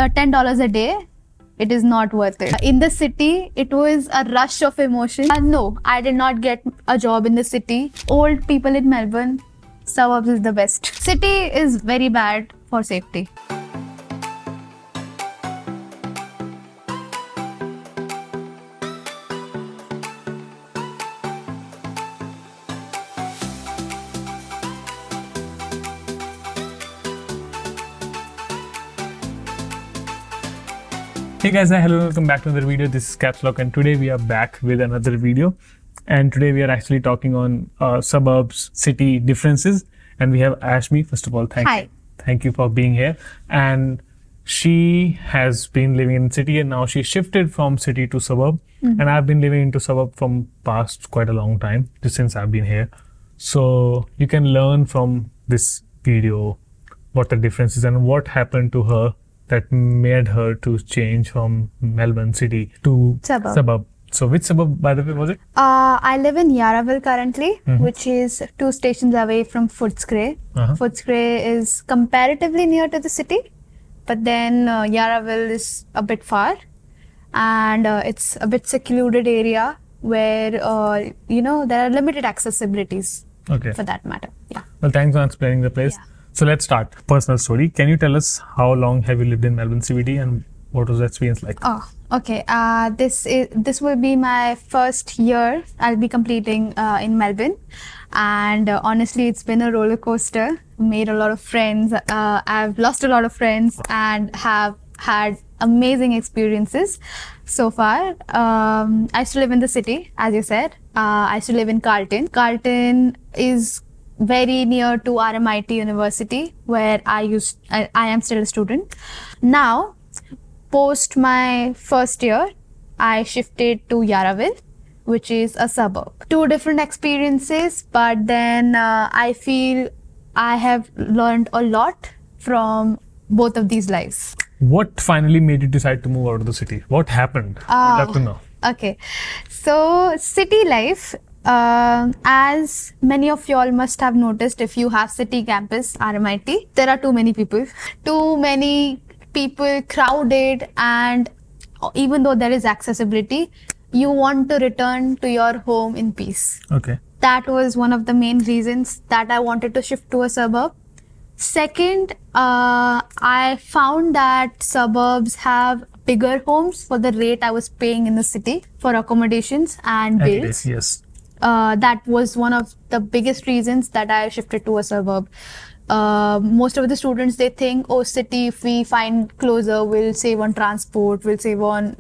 $10 a day, it is not worth it. In the city, it was a rush of emotion. No, I did not get a job in the city. Old people in Melbourne, suburbs is the best. City is very bad for safety. Hey guys, hello, welcome back to another video. This is KapsTalks and today we are back with another video. And today we are actually talking on suburbs, city differences. And we have Ashmi. First of all, thank you for being here. And she has been living in city and now she shifted from city to suburb. And I've been living into suburb from past quite a long time, just since I've been here. So you can learn from this video what the difference is and what happened to her that made her to change from Melbourne City to suburb. So which suburb, by the way, was it? I live in Yarraville currently, which is 2 stations away from Footscray. Footscray is comparatively near to the city, but then Yarraville is a bit far. And it's a bit secluded area where, there are limited accessibilities for that matter. Yeah. Well, thanks for explaining the place. Yeah. So let's start. Personal story. Can you tell us how long have you lived in Melbourne CBD and what was the experience like? Oh, okay. This will be my first year I'll be completing in Melbourne, and honestly, it's been a roller coaster. Made a lot of friends. I've lost a lot of friends and have had amazing experiences so far. I used to live in the city, as you said. I used to live in Carlton. Carlton is very near to RMIT University, where I am still a student. Now, post my first year, I shifted to Yarraville, which is a suburb. 2 different experiences, but then I feel I have learned a lot from both of these lives. What finally made you decide to move out of the city? What happened? I'd love to know. Okay, so city life. As many of y'all must have noticed, if you have city campus, RMIT, there are too many people. Too many people, crowded, and even though there is accessibility, you want to return to your home in peace. Okay. That was one of the main reasons that I wanted to shift to a suburb. Second, I found that suburbs have bigger homes for the rate I was paying in the city for accommodations and bills. Yes. That was one of the biggest reasons that I shifted to a suburb. Most of the students, they think, oh, city, if we find closer, we'll save on transport, we'll save on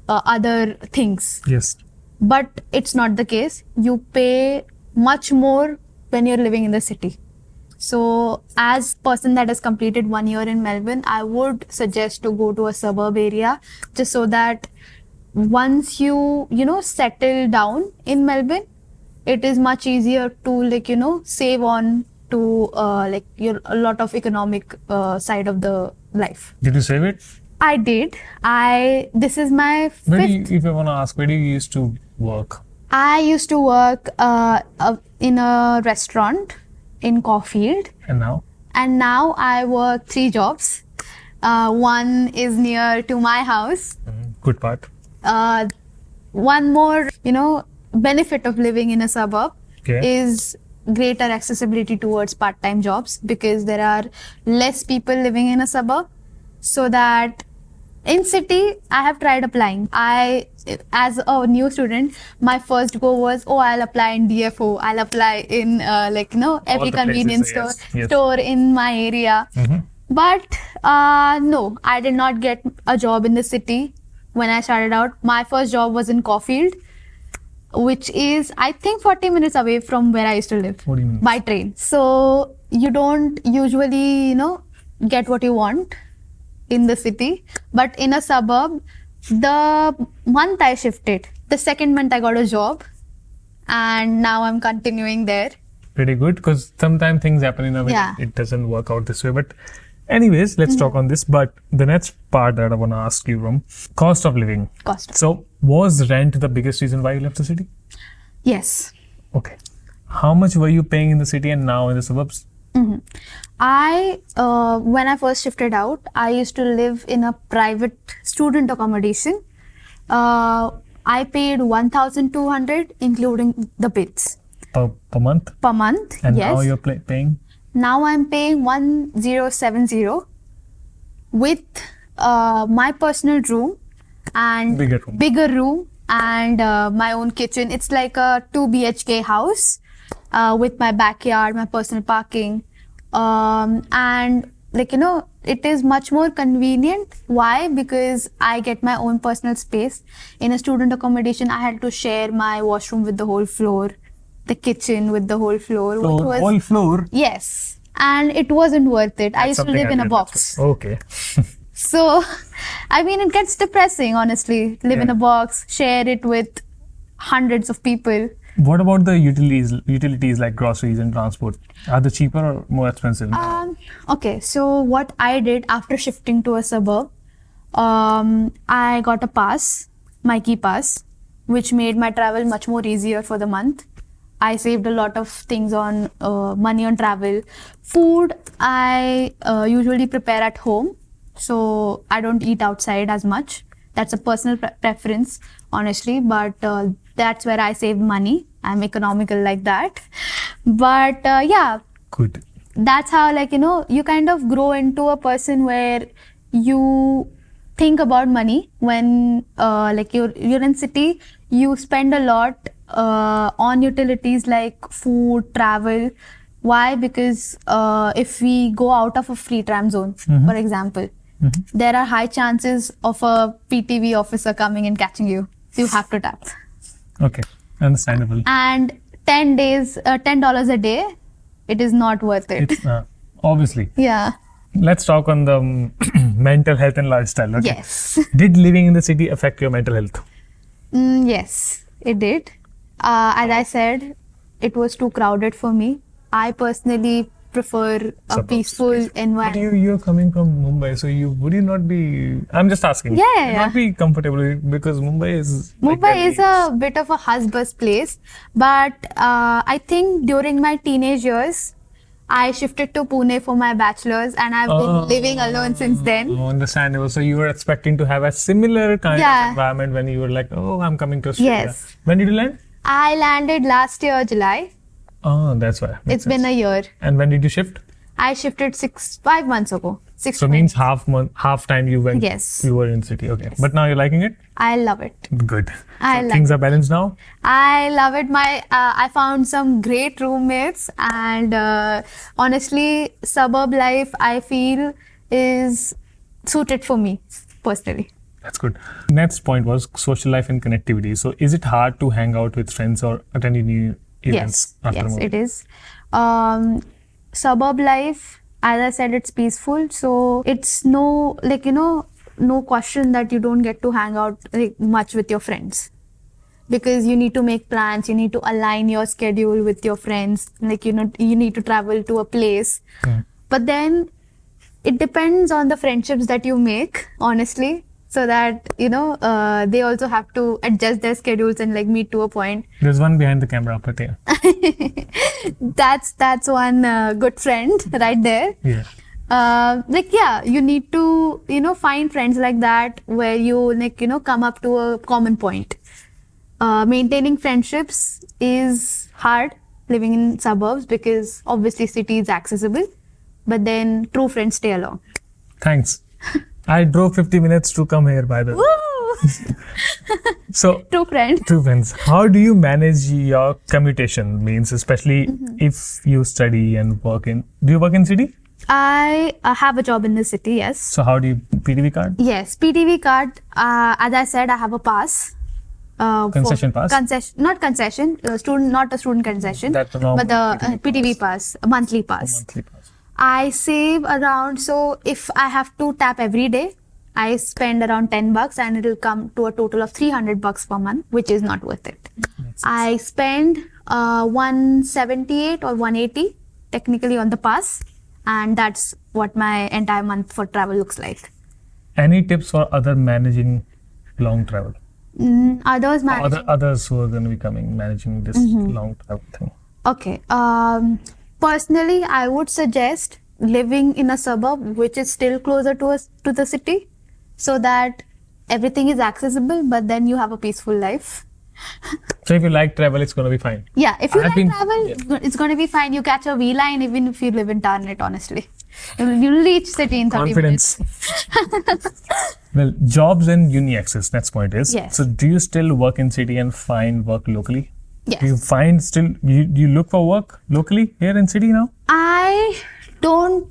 other things. Yes. But it's not the case. You pay much more when you're living in the city. So as a person that has completed 1 year in Melbourne, I would suggest to go to a suburb area, just so that once you settle down in Melbourne, it is much easier to save on to a lot of economic side of the life. Did you save it? I did. This is my 5th. If I want to ask, where do you used to work? I used to work in a restaurant in Caulfield. And now? And now I work 3 jobs. One is near to my house. Good part. One more, benefit of living in a suburb is greater accessibility towards part-time jobs, because there are less people living in a suburb. So that in city, I have tried applying. As a new student, my first goal was, I'll apply in DFO. I'll apply in every convenience store in my area. But no, I did not get a job in the city. When I started out, my first job was in Caulfield, which is, I think, 40 minutes away from where I used to live 40 minutes. by train. So you don't usually, get what you want in the city. But in a suburb, the month I shifted, the 2nd month I got a job, and now I'm continuing there. Pretty good, because sometimes things happen in a way it doesn't work out this way. But anyways, let's talk on this. But the next part that I want to ask you from cost of living. So was rent the biggest reason why you left the city? Yes. Okay. How much were you paying in the city and now in the suburbs? When I first shifted out, I used to live in a private student accommodation. I paid 1,200 including the bills Per month? per month. And yes. now you're paying? Now I'm paying 1,070 with my personal room and Bigger room. and my own kitchen. It's like a 2 BHK house with my backyard, my personal parking, and like it is much more convenient. Why? Because I get my own personal space. In a student accommodation, I had to share my washroom with the whole floor, the kitchen with the whole floor. So whole floor? Yes, and it wasn't worth it. I used to live in a box. Okay. So, I mean, it gets depressing, honestly. Live in a box, share it with hundreds of people. What about the utilities like groceries and transport? Are they cheaper or more expensive? Okay, so what I did after shifting to a suburb, I got a pass, my key pass, which made my travel much more easier for the month. I saved a lot of things on money on travel. Food, I usually prepare at home. So I don't eat outside as much. That's a personal preference, honestly, but that's where I save money. I'm economical like that. But yeah, good. That's how you kind of grow into a person where you think about money when you're in city. You spend a lot on utilities like food, travel. Why? Because if we go out of a free tram zone, for example, there are high chances of a PTV officer coming and catching you. So you have to tap. Okay, understandable. And $10 a day, it is not worth it. It's obviously. Yeah. Let's talk on the mental health and lifestyle. Okay? Yes. Did living in the city affect your mental health? Yes, it did. As I said, it was too crowded for me. I personally prefer a peaceful environment. But you're coming from Mumbai, so would you not be? I'm just asking. Yeah. Not be comfortable because Mumbai is. Mumbai is a bit of a hush-buzz place, but I think during my teenage years, I shifted to Pune for my bachelor's, and I've been living alone since then. Oh, understandable. So you were expecting to have a similar kind of environment when you were like, oh, I'm coming to Australia. Yes. When did you land? I landed last year, July. Oh, that's why. It's been a year. And when did you shift? I shifted 5 months ago. So means half time you went. Yes. You were in city. Okay. Yes. But now you're liking it? I love it. Good. Things are balanced now? I love it. I found some great roommates, and honestly, suburb life I feel is suited for me personally. That's good. Next point was social life and connectivity. So is it hard to hang out with friends or attend new events? Yes, it is. Suburb life, as I said, it's peaceful. So it's no question that you don't get to hang out much with your friends. Because you need to make plans, you need to align your schedule with your friends. You need to travel to a place. But then it depends on the friendships that you make, honestly. So that, they also have to adjust their schedules and meet to a point. There's one behind the camera up there. That's one good friend right there. Yeah. You need to, find friends like that where you, come up to a common point. Maintaining friendships is hard living in suburbs because obviously city is accessible, but then true friends stay along. Thanks. I drove 50 minutes to come here, by the way. Woo! So true friends. How do you manage your commutation? Means especially if you study and work in. Do you work in city? I have a job in the city. Yes. So how do you PTV card? Yes, PTV card. As I said, I have a pass. Concession pass? Not concession. Not a student concession. That's a normal but the PTV pass, a monthly pass. I save around, so if I have to tap every day, I spend around $10 and it'll come to a total of $300 per month, which is not worth it. I spend 178 or 180 technically on the pass, and that's what my entire month for travel looks like. Any tips for other managing long travel? Others who are going to be managing this long travel thing? Okay. Personally, I would suggest living in a suburb which is still closer to us to the city, so that everything is accessible, but then you have a peaceful life. So if you like travel, it's gonna be fine. Yeah, if you I've like been- travel, it's going to be fine. You catch a V line even if you live in Tarnet, honestly. You'll reach city in 30 Confidence. minutes. Well, jobs and uni access. That's point is. Yes. So do you still work in city and find work locally? Yes. Do you find still you look for work locally here in city now? I don't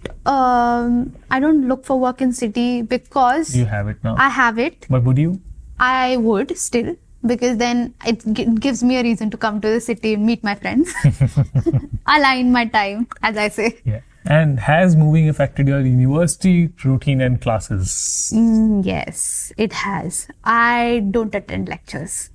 look for work in city because You have it now. I have it. But would you? I would still, because then it gives me a reason to come to the city, meet my friends, align my time, as I say. Yeah. And has moving affected your university routine and classes? Yes, it has. I don't attend lectures.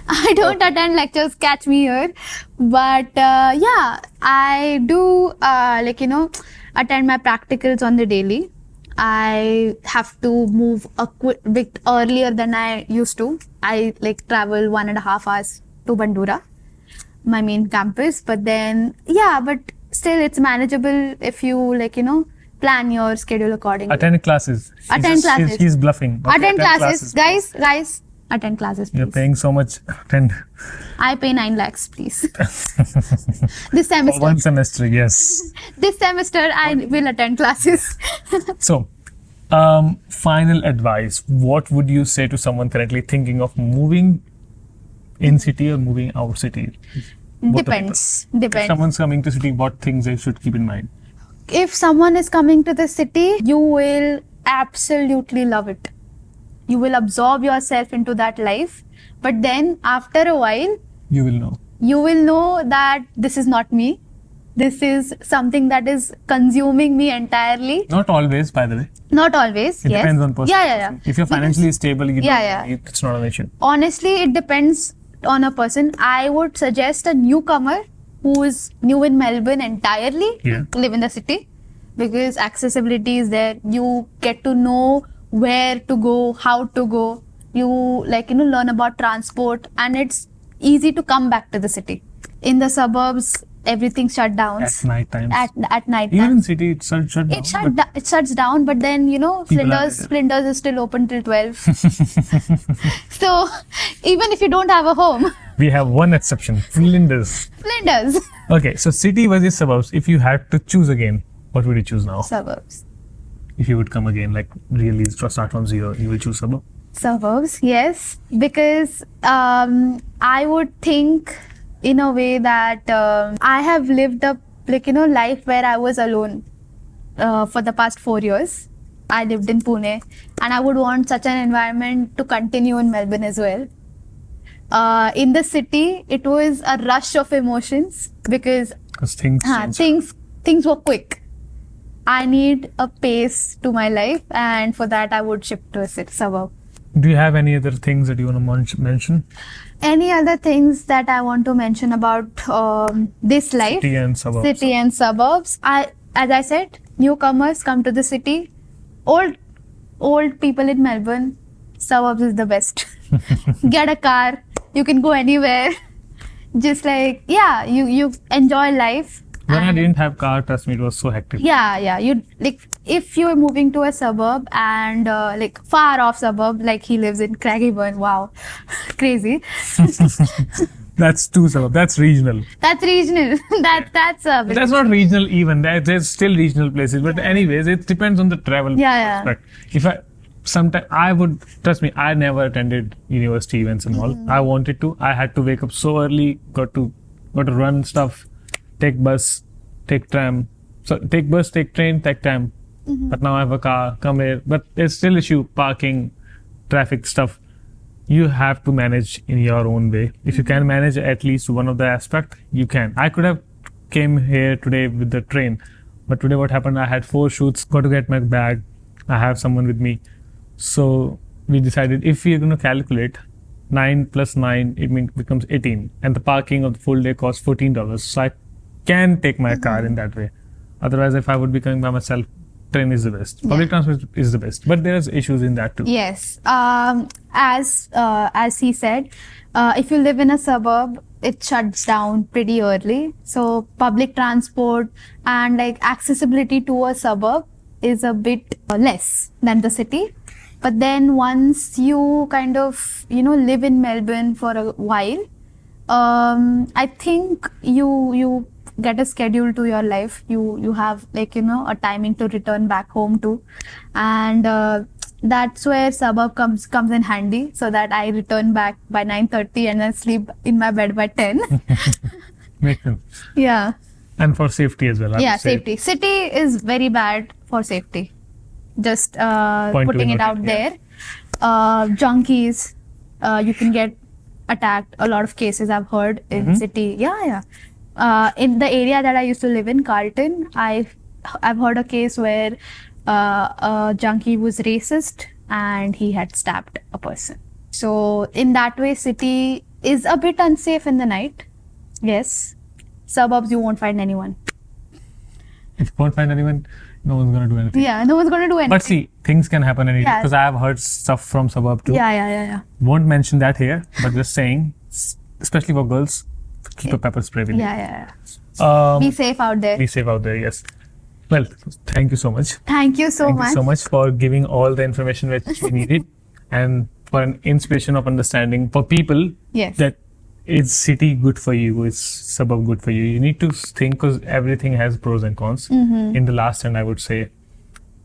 I don't attend lectures, catch me here. But yeah, I do attend my practicals on the daily. I have to move a bit earlier than I used to. I travel 1.5 hours to Bandura, my main campus. But then, yeah, but still it's manageable if you plan your schedule accordingly. Attend classes. Attend classes. He's bluffing. Okay, Attend classes. Guys, attend classes, please. You're paying so much. Attend. I pay 9 lakhs, please. This For semester. one semester, yes. This semester, I will attend classes. So, final advice. What would you say to someone currently thinking of moving in city or moving out city? Both the Depends. people. If Depends. someone's coming to city, what things they should keep in mind? If someone is coming to the city, you will absolutely love it. You will absorb yourself into that life. But then, after a while, You will know. you will know that this is not me. This is something that is consuming me entirely. Not always, by the way. Not always. It yes. depends on person. Yeah. If you're financially stable, you Yeah, don't, it's not an issue. Honestly, it depends on a person. I would suggest a newcomer who is new in Melbourne entirely Yeah. live in the city, because accessibility is there. You get to know where to go, how to go. You learn about transport, and it's easy to come back to the city. In the suburbs, everything shut down. At night times. At night. Even in city, it's shut down. It shuts down, but then People are Flinders is still open till 12. So even if you don't have a home, We have one exception, Flinders. Flinders. Okay, so city versus suburbs. If you had to choose again, what would you choose now? Suburbs. If you would come again, like really start from zero, you will choose suburb. Suburbs, yes, because I would think in a way that I have lived a life where I was alone for the past 4 years. I lived in Pune, and I would want such an environment to continue in Melbourne as well. In the city, it was a rush of emotions because Because things change. things were quick. I need a pace to my life, and for that, I would shift to a suburb. Do you have any other things that you want to mention? Any other things that I want to mention about this life? City and suburbs. City and suburbs. As I said, newcomers come to the city. Old people in Melbourne, suburbs is the best. Get a car. You can go anywhere. Just you enjoy life. When I didn't have car, trust me, it was so hectic. Yeah. You if you're moving to a suburb and far off suburb, like he lives in Craigieburn. Wow, crazy. That's two suburbs. That's regional. That's regional. That's a bit. That's not regional even. There's still regional places. But anyways, it depends on the travel Yeah. aspect. Trust me, I never attended university events and all. I wanted to. I had to wake up so early, got to run stuff, take bus, take tram. So take bus, take train, take tram. But now I have a car, come here. But there's still issue, parking, traffic stuff. You have to manage in your own way. If you can manage at least one of the aspect, you can. I could have came here today with the train, but today what happened, I had 4 shoots, got to get my bag. I have someone with me. So we decided if we're going to calculate 9 plus 9, it becomes 18. And the parking of the full day costs $14. So I can take my car in that way. Otherwise, if I would be coming by myself, train is the best. Public transport is the best. But there's issues in that too. Yes. As he said, if you live in a suburb, it shuts down pretty early. So public transport and like accessibility to a suburb is a bit less than the city. But then once you kind of, live in Melbourne for a while, I think you get a schedule to your life. You have like, a timing to return back home to. And that's where suburb comes in handy, so that I return back by 9:30 and then sleep in my bed by 10. Makes sense. Yeah. And for safety as well. I Yeah, would say. safety. City is very bad for safety. Just Point to putting be it out noted, yeah. there. Junkies, you can get attacked. A lot of cases I've heard in city. Yeah. In the area that I used to live in, Carlton, I've heard a case where a junkie was racist and he had stabbed a person. So in that way, city is a bit unsafe in the night. Yes. Suburbs, you won't find anyone. If you won't find anyone, no one's gonna do anything. Yeah, no one's going to do anything. But see, things can happen any day, Yeah. because I have heard stuff from suburb too. Yeah. Won't mention that here, but just saying, especially for girls, keep a pepper spray with you. Yeah. Um, Be safe out there. be safe out there. Yes. Well, thank you so much. Thank you so Thank much. you so much for giving all the information which we needed, and for an inspiration of understanding for people Yes. that is city good for you, is suburb good for you. You need to think, because everything has pros and cons. In the last end, I would say,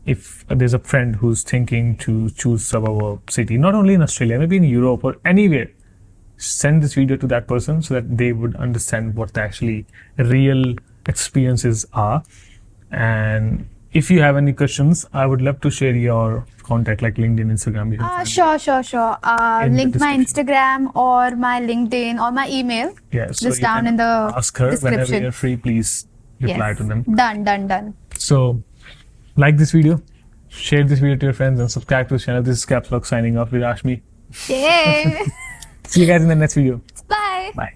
if there's a friend who's thinking to choose suburb or city, not only in Australia, maybe in Europe or anywhere, send this video to that person so that they would understand what the actually real experiences are. And if you have any questions, I would love to share your contact, like LinkedIn, Instagram. You can find Sure. In the Link my description. Instagram or my LinkedIn or my email. Yeah, so Just you down can in the ask her whenever description. you're free. Please reply Yes. to them. Done. So, like this video, share this video to your friends, and subscribe to the channel. This is KapsTalks signing off with Ashmi. Yay! See you guys in the next video. Bye. Bye.